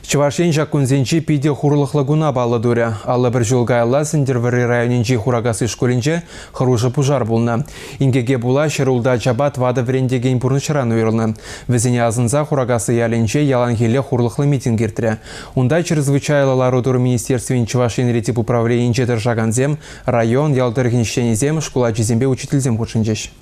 Чувашен жакунзенчи пиде хурлыхлагуна балы дуря. Алла бір жылгайла сендервері районенчи хурагасы школинче хороший пожар булна. Ингеге була шерулда чабат вада врендеген пурнышыран уйрылны. Везене азынза хурагасы яленче ялангеле хурлыхлы митинг гертірі. Унда чрезвычайлы рудур министерствен Чувашен ретип управленче держаганзем, район ялдыргенщенезем, школа чизембе учительзем худшынчеш.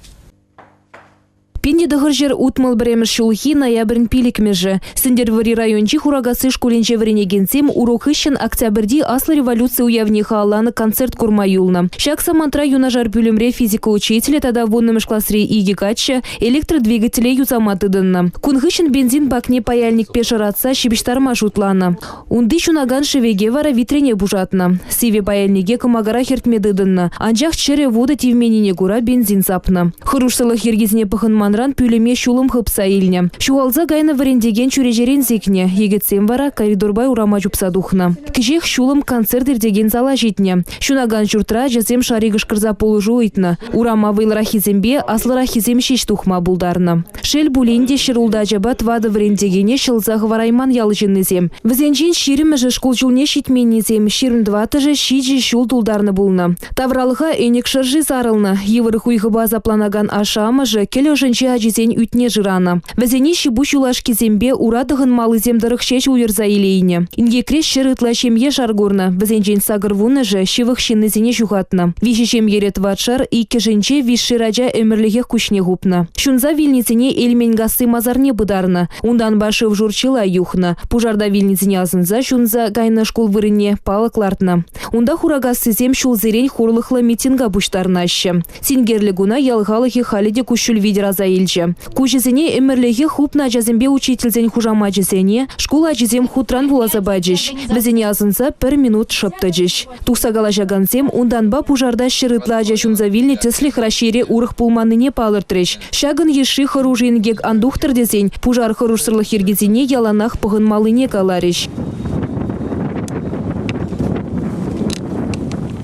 Пенде дăхăр утмăл бремеш шулхи ноябрь пилик меже. Сендервери райончи хурагасы школинче вренегенсем урок ищен октябрьди аслы революции уявниха алланы концерт курма юлна. Шак самантра юнажар пюлемре физика учителя тада воннымыш классре иги качча электродвигателе юзаматы дынна. Кунхыщен бензин бакне паяльник пешаратса щебештарма шутлана. Унды чунаган шевеге вара витрене бужатна. Сиве паяльниге камагара хертмеды дынна. Анжах чере вода тивменине гура бензин сапна. Хырушсылы хергизне пăхынман пюлеме шулым хыпса илне. Шуалза гайна варендеген чурежерен зекне. Егетсем вара коридорбай урама жупса духна. Кижех шулым концерт ирдеген зала житне. Шунаган журтра жазем шаригыш кырза полужу итна. Урама вайлрахизембе аслырахизем шеш тухма булдарна. Шел буленде шырулда жабат вады варендегене шылза хварайман ялжыннезем. Візенжен ширимеже школчулне шитменнезем. Ширмдватыже шиджи шул тулдарны булна. Тавралыха энек шыржи сарылна. Евырых уйхыба запланаган ашамыжы келе женче ажизен ütне жырана. Вәзене шибу шулашки зембе урадығын малы земдырық шеш уйырза илейне. Инге креш шырытла шемье шаргорна. Вәзенжен сагыр вуны же шивых шиннезене жухатна. Виші шемьерет ватшар ике женче вишшиража өмірліге күшне гупна. Шунза вильницене эльмен гасы мазарне бұдарна. Ундан башыв журчила юхна. Пужарда вильницене азынза шунза гайна школ вырыне палыклартна. Унда хурагасы зем шулзерен хурлыхлы митинга буштарнашы. Сингерлі гуна ялғалығы халиде күшіл видераза илче. Кужезене эмерлеге хупна жазембе учительзен хужама жезене, школа жезем хутран булаза баджиш. Везене азынса 1 минут шыптыджиш. Тухсагала жаганзем унданба пужарда шырытла жашунза вильне теслих рашире урых пулманыне палыртреш. Шагын еши хоружингек андухтыр дезен, пужар хорушсырлы хиргезене яланах пығын малыне калариш.